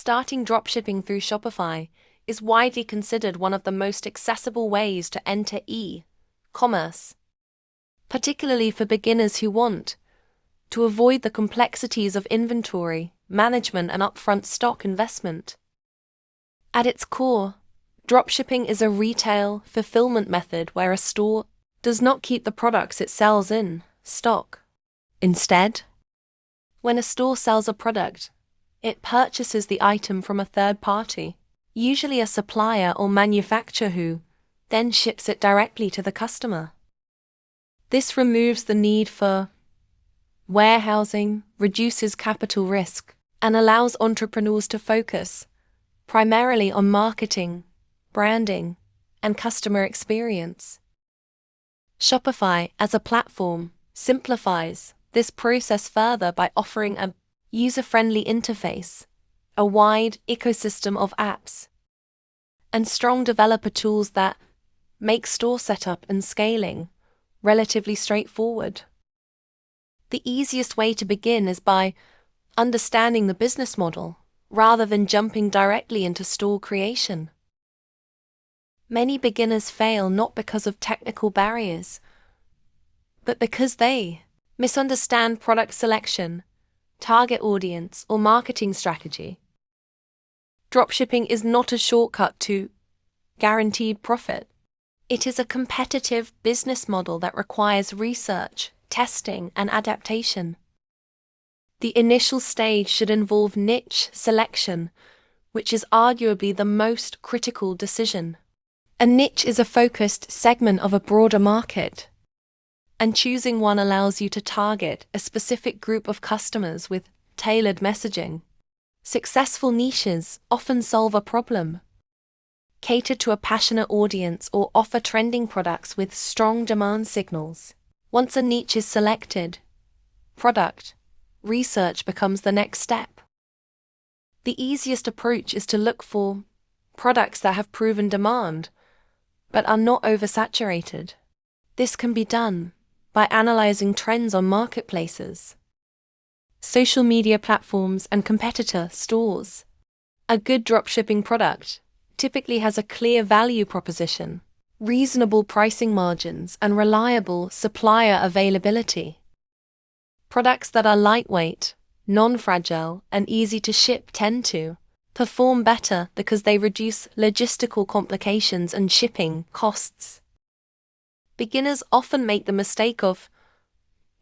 Starting dropshipping through Shopify is widely considered one of the most accessible ways to enter e-commerce, particularly for beginners who want to avoid the complexities of inventory management and upfront stock investment. At its core, dropshipping is a retail fulfillment method where a store does not keep the products it sells in stock. Instead, when a store sells a product, it purchases the item from a third party, usually a supplier or manufacturer who then ships it directly to the customer. This removes the need for warehousing, reduces capital risk, and allows entrepreneurs to focus primarily on marketing, branding, and customer experience. Shopify, as a platform, simplifies this process further by offering a user-friendly interface, a wide ecosystem of apps, and strong developer tools that make store setup and scaling relatively straightforward. The easiest way to begin is by understanding the business model, rather than jumping directly into store creation. Many beginners fail not because of technical barriers, but because they misunderstand product selection, target audience, or marketing strategy. Dropshipping is not a shortcut to guaranteed profit. It is a competitive business model that requires research, testing, and adaptation. The initial stage should involve niche selection, which is arguably the most critical decision. A niche is a focused segment of a broader market, and choosing one allows you to target a specific group of customers with tailored messaging. Successful niches often solve a problem, cater to a passionate audience, or offer trending products with strong demand signals. Once a niche is selected, product research becomes the next step. The easiest approach is to look for products that have proven demand, but are not oversaturated. This can be done by analyzing trends on marketplaces, social media platforms, and competitor stores. A good dropshipping product typically has a clear value proposition, reasonable pricing margins, and reliable supplier availability. Products that are lightweight, non-fragile, and easy to ship tend to perform better because they reduce logistical complications and shipping costs. Beginners often make the mistake of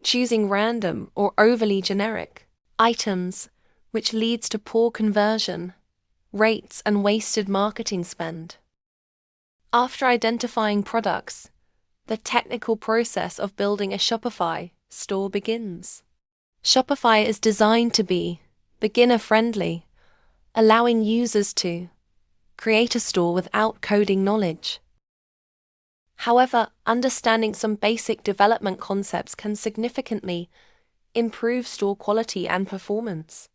choosing random or overly generic items, which leads to poor conversion rates and wasted marketing spend. After identifying products, the technical process of building a Shopify store begins. Shopify is designed to be beginner-friendly, allowing users to create a store without coding knowledge. However, understanding some basic development concepts can significantly improve store quality and performance.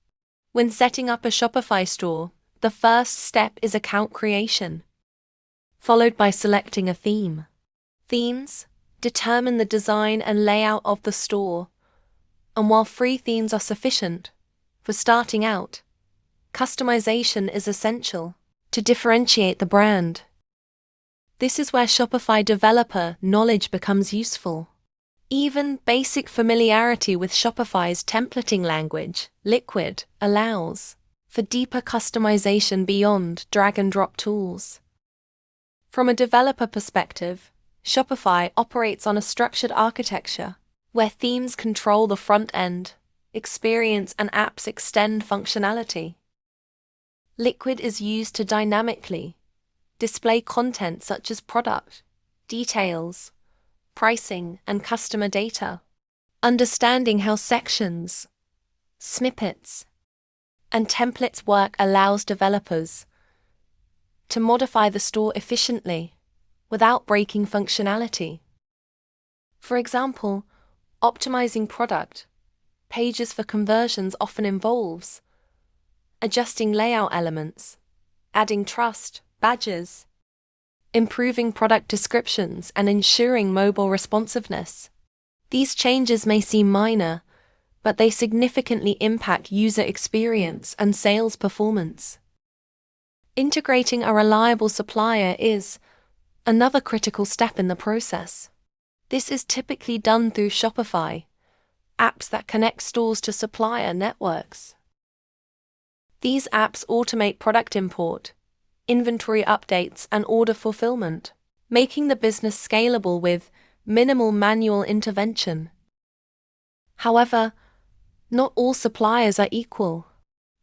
When setting up a Shopify store, the first step is account creation, followed by selecting a theme. Themes determine the design and layout of the store, and while free themes are sufficient for starting out, customization is essential to differentiate the brand. This is where Shopify developer knowledge becomes useful. Even basic familiarity with Shopify's templating language, Liquid, allows for deeper customization beyond drag-and-drop tools. From a developer perspective, Shopify operates on a structured architecture where themes control the front-end experience and apps extend functionality. Liquid is used to dynamically display content such as product details, pricing, and customer data. Understanding how sections, snippets, and templates work allows developers to modify the store efficiently without breaking functionality. For example, optimizing product pages for conversions often involves adjusting layout elements, adding trust badges, improving product descriptions, and ensuring mobile responsiveness. These changes may seem minor, but they significantly impact user experience and sales performance. Integrating a reliable supplier is another critical step in the process. This is typically done through Shopify, apps that connect stores to supplier networks. These apps automate product import, inventory updates, and order fulfillment, making the business scalable with minimal manual intervention. However, not all suppliers are equal.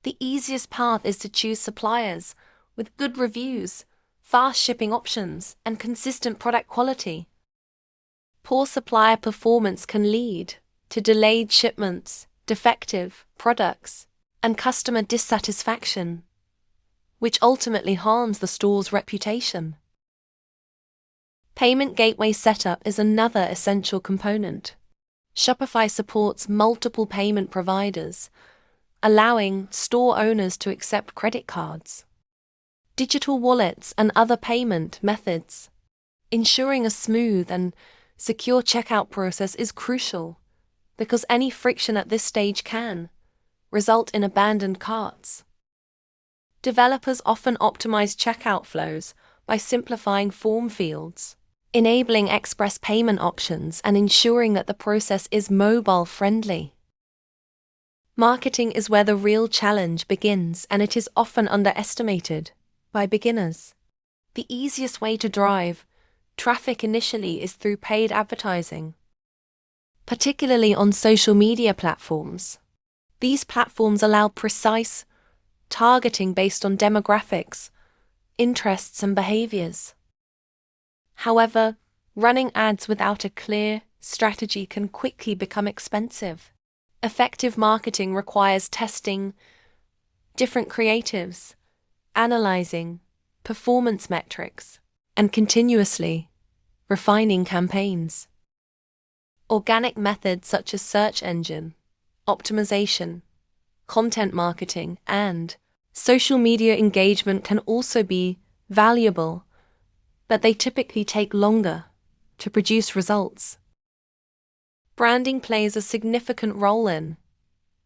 The easiest path is to choose suppliers with good reviews, fast shipping options, and consistent product quality. Poor supplier performance can lead to delayed shipments, defective products, and customer dissatisfaction, which ultimately harms the store's reputation. Payment gateway setup is another essential component. Shopify supports multiple payment providers, allowing store owners to accept credit cards, digital wallets, and other payment methods. Ensuring a smooth and secure checkout process is crucial, because any friction at this stage can result in abandoned carts. Developers often optimize checkout flows by simplifying form fields, enabling express payment options, and ensuring that the process is mobile-friendly. Marketing is where the real challenge begins, and it is often underestimated by beginners. The easiest way to drive traffic initially is through paid advertising, particularly on social media platforms. These platforms allow precise targeting based on demographics, interests, and behaviors. However, running ads without a clear strategy can quickly become expensive. Effective marketing requires testing different creatives, analyzing performance metrics, and continuously refining campaigns. Organic methods such as search engine optimization, content marketing, and social media engagement can also be valuable, but they typically take longer to produce results. Branding plays a significant role in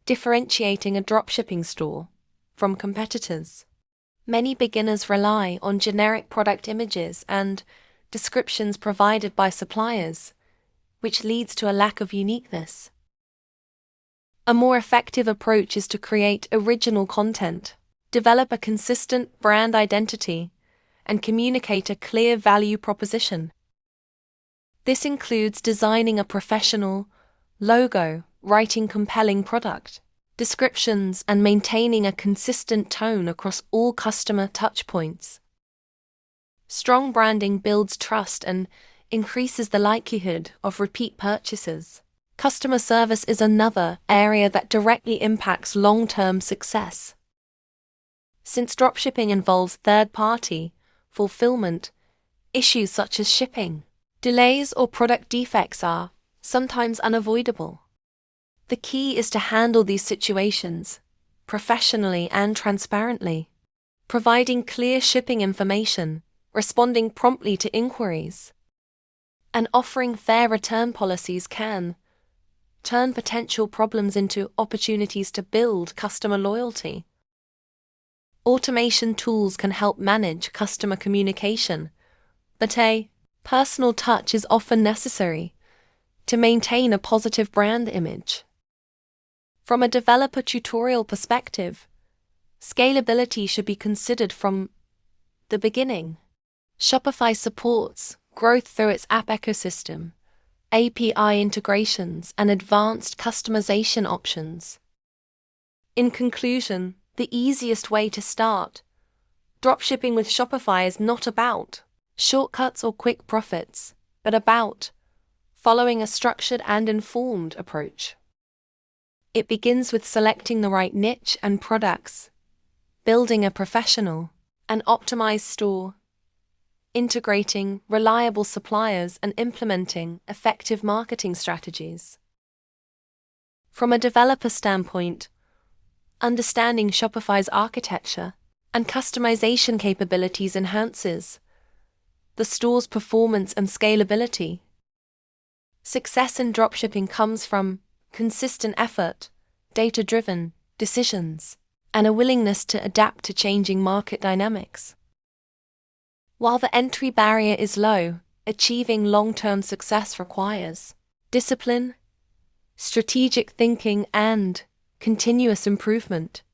differentiating a dropshipping store from competitors. Many beginners rely on generic product images and descriptions provided by suppliers, which leads to a lack of uniqueness. A more effective approach is to create original content, develop a consistent brand identity, and communicate a clear value proposition. This includes designing a professional logo, writing compelling product descriptions, and maintaining a consistent tone across all customer touchpoints. Strong branding builds trust and increases the likelihood of repeat purchases. Customer service is another area that directly impacts long-term success. Since dropshipping involves third-party fulfillment, issues such as shipping delays or product defects are sometimes unavoidable. The key is to handle these situations professionally and transparently, providing clear shipping information, responding promptly to inquiries, and offering fair return policies can turn potential problems into opportunities to build customer loyalty. Automation tools can help manage customer communication, but a personal touch is often necessary to maintain a positive brand image. From a developer tutorial perspective, scalability should be considered from the beginning. Shopify supports growth through its app ecosystem, API integrations, and advanced customization options. In conclusion, the easiest way to start dropshipping with Shopify is not about shortcuts or quick profits, but about following a structured and informed approach. It begins with selecting the right niche and products, building a professional and optimized store, integrating reliable suppliers, and implementing effective marketing strategies. From a developer standpoint, understanding Shopify's architecture and customization capabilities enhances the store's performance and scalability. Success in dropshipping comes from consistent effort, data-driven decisions, and a willingness to adapt to changing market dynamics. While the entry barrier is low, achieving long-term success requires discipline, strategic thinking, and continuous improvement.